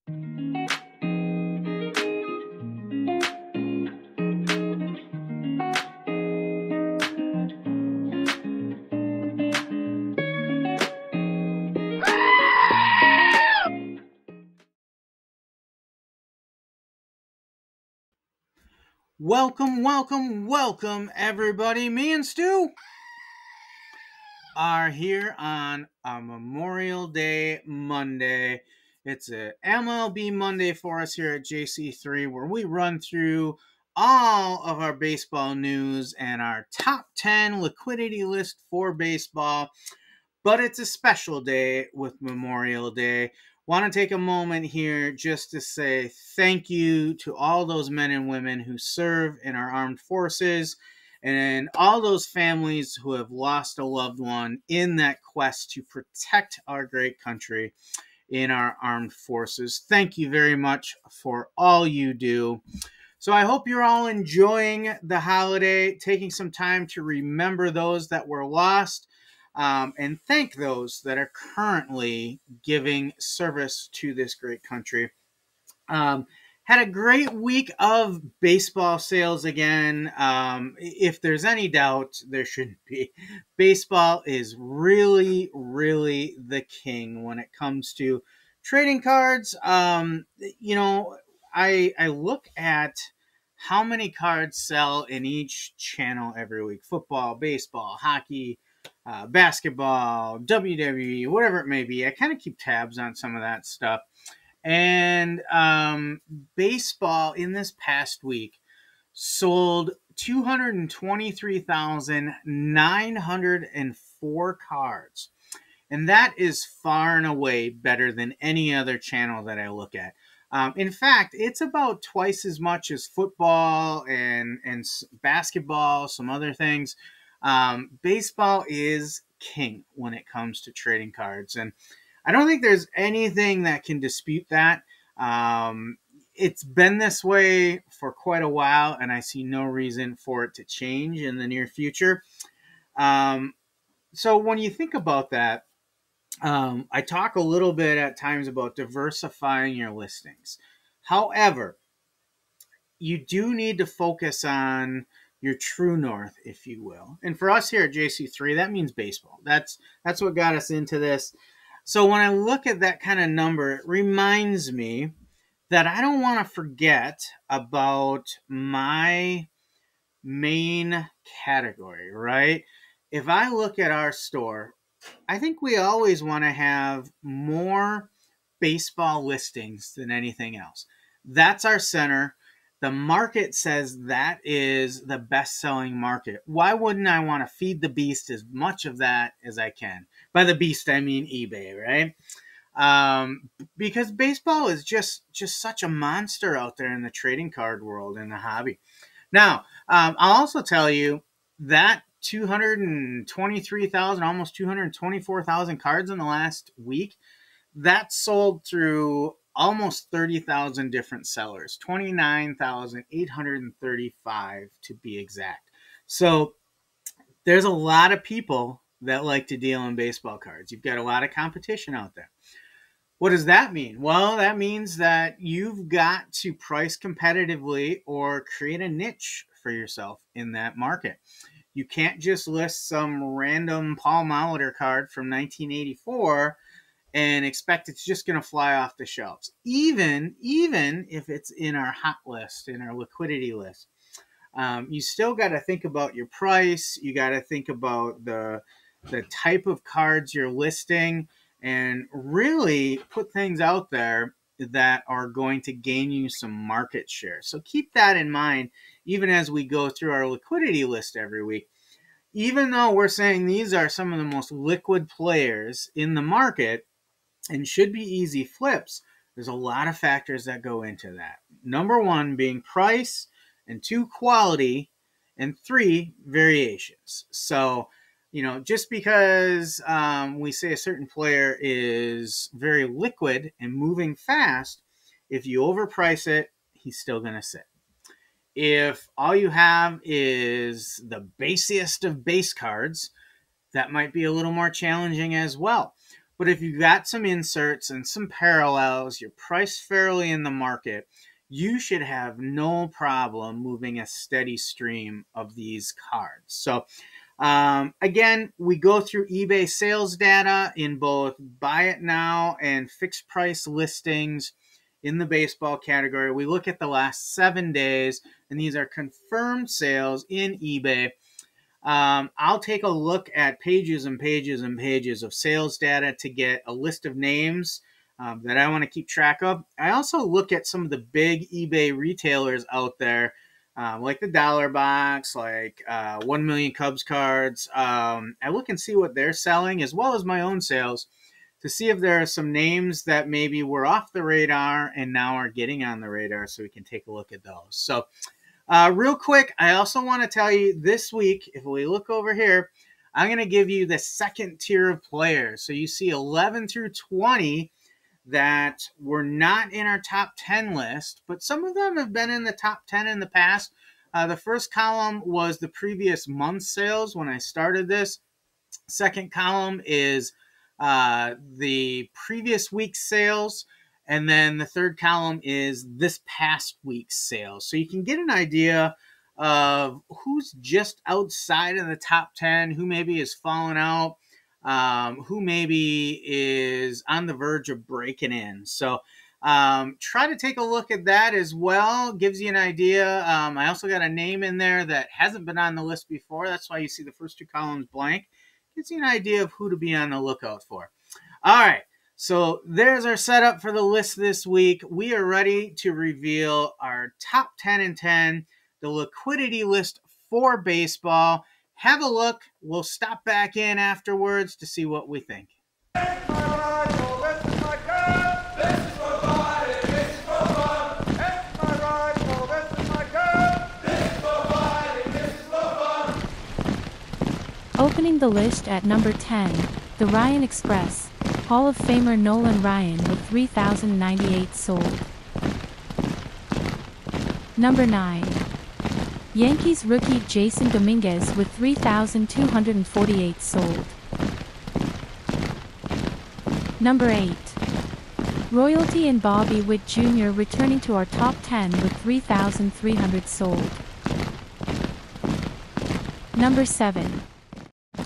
Welcome, everybody. Me and Stu are here on a Memorial Day Monday. It's a MLB Monday for us here at JC3, where we run through all of our baseball news and our top 10 liquidity list for baseball. But it's a special day with Memorial Day. Want to take a moment here just to say thank you to all those men and women who serve in our armed forces and all those families who have lost a loved one in that quest to protect our great country in our armed forces. Thank you very much for all you do. So I hope you're all enjoying the holiday, taking some time to remember those that were lost, and thank those that are currently giving service to this great country. Had a great week of baseball sales again. If there's any doubt, there shouldn't be. Baseball is really, really the king when it comes to trading cards. I look at how many cards sell in each channel every week: football, baseball, hockey, basketball, WWE, whatever it may be. I kind of keep tabs on some of that stuff. And baseball in this past week sold 223,904 cards. And that is far and away better than any other channel that I look at. In fact, it's about twice as much as football and basketball, some other things. Baseball is king when it comes to trading cards. And I don't think there's anything that can dispute that. It's been this way for quite a while, and I see no reason for it to change in the near future. So when you think about that, I talk a little bit at times about diversifying your listings. However, you do need to focus on your true north, if you will. And for us here at JC3, that means baseball. That's what got us into this. So when I look at that kind of number, it reminds me that I don't want to forget about my main category, right? If I look at our store, I think we always want to have more baseball listings than anything else. That's our center. The market says that is the best-selling market. Why wouldn't I want to feed the beast as much of that as I can? By the beast, I mean eBay, right? Because baseball is just such a monster out there in the trading card world, in the hobby. Now, I'll also tell you that 223,000, almost 224,000 cards in the last week, that sold through almost 30,000 different sellers, 29,835 to be exact. So there's a lot of people that like to deal in baseball cards. You've got a lot of competition out there. What does that mean? Well, that means that you've got to price competitively or create a niche for yourself in that market. You can't just list some random Paul Molitor card from 1984 and expect it's just going to fly off the shelves, even if it's in our hot list, in our liquidity list. You still got to think about your price. You got to think about the type of cards you're listing, and really put things out there that are going to gain you some market share. So keep that in mind, even as we go through our liquidity list every week. Even though we're saying these are some of the most liquid players in the market and should be easy flips, there's a lot of factors that go into that. Number one being price, and two, quality, and three, variations. So, just because we say a certain player is very liquid and moving fast, if you overprice it, he's still going to sit. If all you have is the basiest of base cards, that might be a little more challenging as well. But if you've got some inserts and some parallels, you're priced fairly in the market, you should have no problem moving a steady stream of these cards. So again, we go through eBay sales data in both buy it now and fixed price listings in the baseball category. We look at the last 7 days, and these are confirmed sales in eBay. I'll take a look at pages and pages and pages of sales data to get a list of names that I want to keep track of. I also look at some of the big eBay retailers out there, like the Dollar Box, like 1 Million Cubs cards. I look and see what they're selling, as well as my own sales, to see if there are some names that maybe were off the radar and now are getting on the radar, so we can take a look at those. So real quick, I also want to tell you this week, if we look over here, I'm going to give you the second tier of players. So you see 11 through 20 that were not in our top 10 list, but some of them have been in the top 10 in the past. The first column was the previous month's sales when I started this. Second column is the previous week's sales. And then the third column is this past week's sales. So you can get an idea of who's just outside of the top 10, who maybe has fallen out, who maybe is on the verge of breaking in. So try to take a look at that as well. Gives you an idea. I also got a name in there that hasn't been on the list before. That's why you see the first two columns blank. Gives you an idea of who to be on the lookout for. All right. So there's our setup for the list this week. We are ready to reveal our top 10 and 10, the liquidity list for baseball. Have a look. We'll stop back in afterwards to see what we think. Opening the list at number 10, the Ryan Express, Hall of Famer Nolan Ryan with 3,098 sold. Number 9. Yankees rookie Jason Dominguez with 3,248 sold. Number 8. Royalty and Bobby Witt Jr. returning to our top 10 with 3,300 sold. Number 7.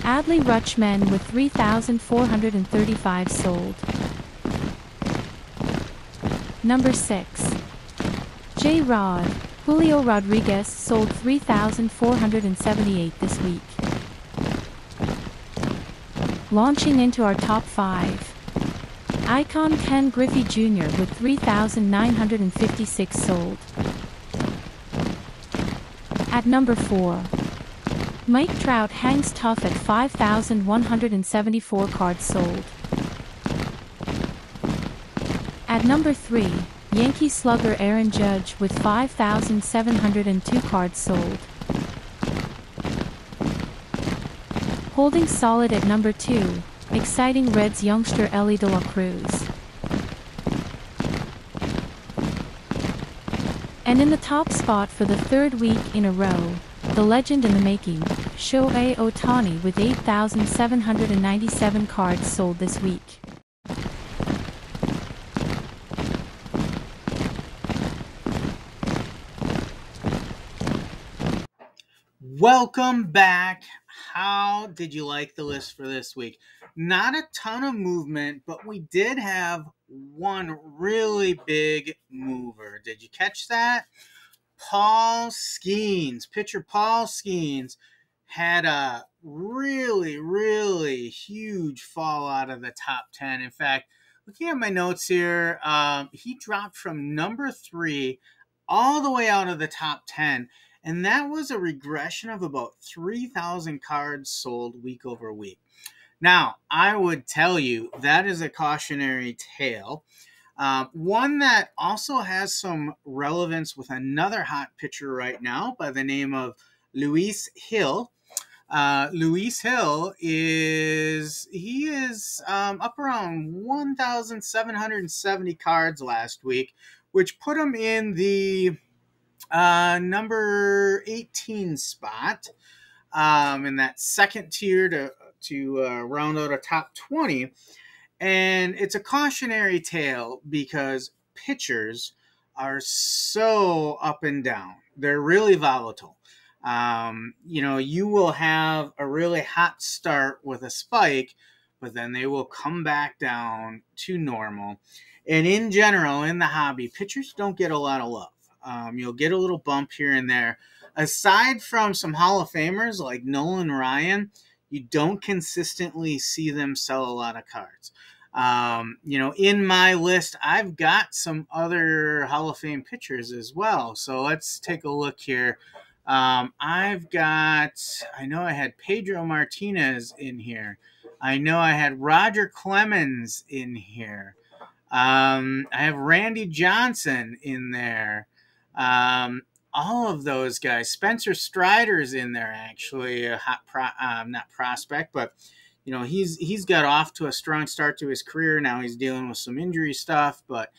Adley Rutschman with 3,435 sold. Number 6. J-Rod, Julio Rodriguez sold 3,478 this week. Launching into our top 5. Icon Ken Griffey Jr. with 3,956 sold. At number 4. Mike Trout hangs tough at 5,174 cards sold. At number 3, Yankee slugger Aaron Judge with 5,702 cards sold. Holding solid at number 2, exciting Reds youngster Elly De La Cruz. And in the top spot for the third week in a row, the legend in the making, Shohei Ohtani with 8,797 cards sold this week. Welcome back. How did you like the list for this week? Not a ton of movement, but we did have one really big mover. Did you catch that? Paul Skeens, pitcher Paul Skeens, had a really, really huge fall out of the top 10. In fact, looking at my notes here, he dropped from number 3 all the way out of the top 10. And that was a regression of about 3,000 cards sold week over week. Now, I would tell you that is a cautionary tale. One that also has some relevance with another hot pitcher right now by the name of Luis Hill. Luis Hill is up around 1,770 cards last week, which put him in the number 18 spot in that second tier to round out a top 20. And it's a cautionary tale because pitchers are so up and down. They're really volatile. You will have a really hot start with a spike, but then they will come back down to normal. And in general, in the hobby, pitchers don't get a lot of love. You'll get a little bump here and there. Aside from some Hall of Famers like Nolan Ryan, you don't consistently see them sell a lot of cards. In my list, I've got some other Hall of Fame pitchers as well. So let's take a look here. I know I had Pedro Martinez in here. I know I had Roger Clemens in here. I have Randy Johnson in there. All of those guys. Spencer Strider's in there, actually. A hot not prospect, but he's got off to a strong start to his career. Now he's dealing with some injury stuff, but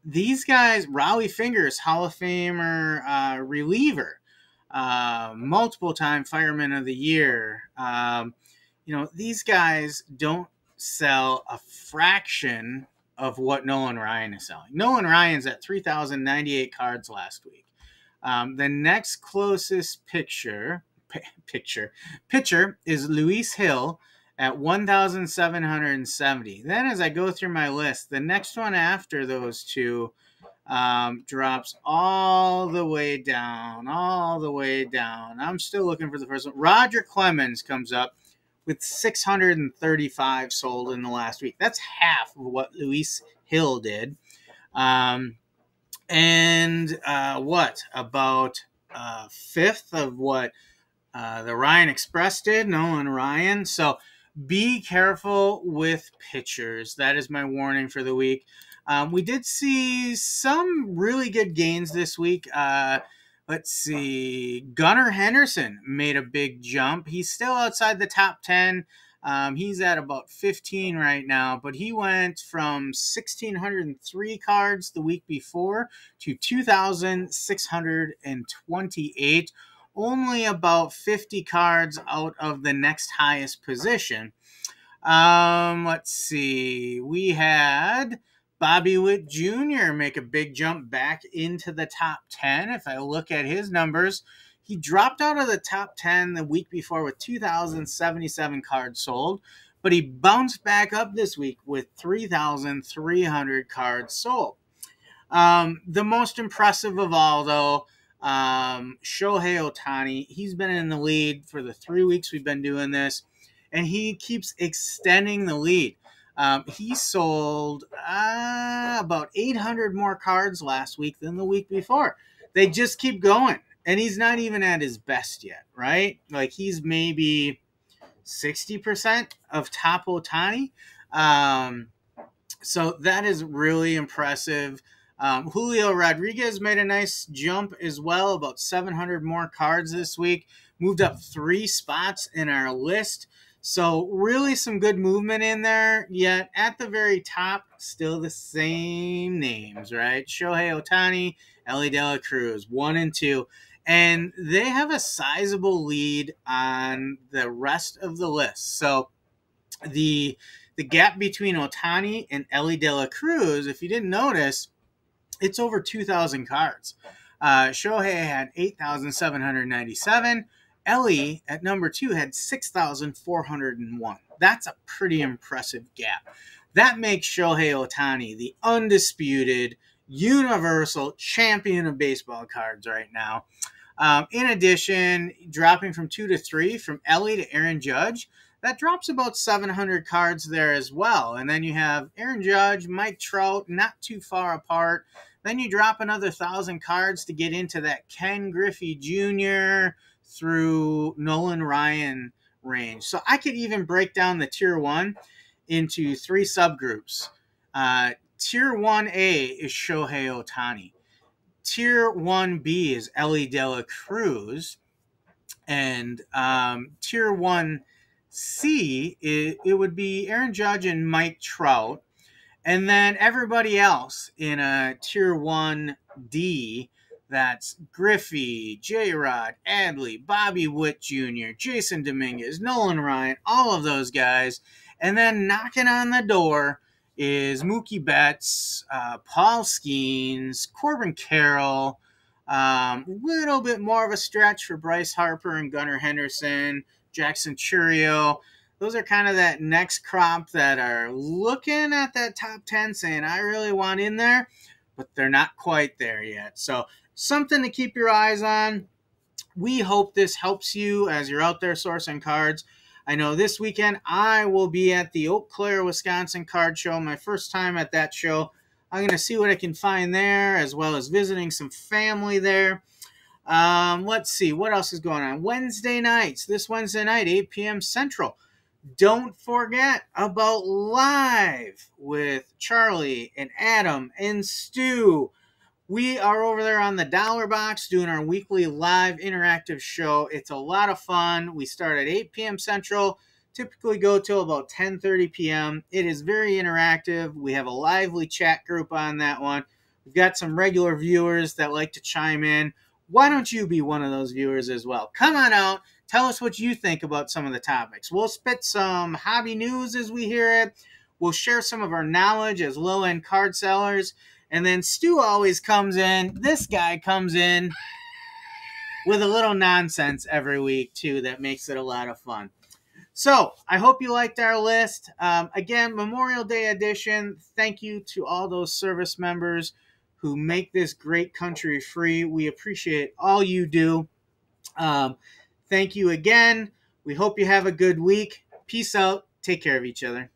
these guys, Raleigh Fingers, Hall of Famer reliever, multiple time Fireman of the Year. These guys don't sell a fraction of what Nolan Ryan is selling. Nolan Ryan's at 3,098 cards last week. The next closest pitcher is Luis Hill at 1,770. Then as I go through my list, the next one after those two drops all the way down. I'm still looking for the first one. Roger Clemens comes up with 635 sold in the last week. That's half of what Luis Hill did. What about a fifth of what the Ryan Express did, Nolan Ryan? So be careful with pitchers. That is my warning for the week. We did see some really good gains this week. Let's see. Gunnar Henderson made a big jump. He's still outside the top 10. He's at about 15 right now, but he went from 1,603 cards the week before to 2,628, only about 50 cards out of the next highest position. Let's see. We had Bobby Witt Jr. make a big jump back into the top 10. If I look at his numbers, he dropped out of the top 10 the week before with 2,077 cards sold, but he bounced back up this week with 3,300 cards sold. The most impressive of all, though, Shohei Ohtani. He's been in the lead for the 3 weeks we've been doing this, and he keeps extending the lead. He sold about 800 more cards last week than the week before. They just keep going. And he's not even at his best yet, right? Like, he's maybe 60% of top Ohtani. So that is really impressive. Julio Rodriguez made a nice jump as well, about 700 more cards this week. Moved up 3 spots in our list. So really some good movement in there, yet at the very top, still the same names, right? Shohei Ohtani, Elly De La Cruz, 1 and 2. And they have a sizable lead on the rest of the list. So the gap between Ohtani and Elly De La Cruz, if you didn't notice, it's over 2,000 cards. Shohei had 8,797. Elly at number 2 had 6,401. That's a pretty impressive gap. That makes Shohei Ohtani the undisputed universal champion of baseball cards right now. In addition, dropping from 2 to 3 from Elly to Aaron Judge, that drops about 700 cards there as well. And then you have Aaron Judge, Mike Trout, not too far apart. Then you drop another 1,000 cards to get into that Ken Griffey Jr. through Nolan Ryan range. So I could even break down the Tier 1 into 3 subgroups. Tier 1A is Shohei Ohtani. Tier 1B is Elly De La Cruz. And Tier 1C, it would be Aaron Judge and Mike Trout. And then everybody else in a Tier 1D, that's Griffey, J-Rod, Adley, Bobby Witt Jr., Jason Dominguez, Nolan Ryan, all of those guys. And then knocking on the door is Mookie Betts, Paul Skeens, Corbin Carroll, a little bit more of a stretch for Bryce Harper and Gunnar Henderson, Jackson Chourio. Those are kind of that next crop that are looking at that top 10 saying, I really want in there, but they're not quite there yet. So something to keep your eyes on. We hope this helps you as you're out there sourcing cards. I know this weekend I will be at the Eau Claire, Wisconsin card show. My first time at that show. I'm going to see what I can find there, as well as visiting some family there. Let's see. What else is going on? Wednesday nights. This Wednesday night, 8 p.m. Central. Don't forget about Live with Charlie and Adam and Stu. We are over there on the Dollar Box doing our weekly live interactive show. It's a lot of fun. We start at 8 p.m. Central, typically go till about 10:30 p.m. It is very interactive. We have a lively chat group on that one. We've got some regular viewers that like to chime in. Why don't you be one of those viewers as well? Come on out. Tell us what you think about some of the topics. We'll spit some hobby news as we hear it. We'll share some of our knowledge as low-end card sellers. And then Stu always comes in. This guy comes in with a little nonsense every week, too, that makes it a lot of fun. So I hope you liked our list. Again, Memorial Day edition. Thank you to all those service members who make this great country free. We appreciate all you do. Thank you again. We hope you have a good week. Peace out. Take care of each other.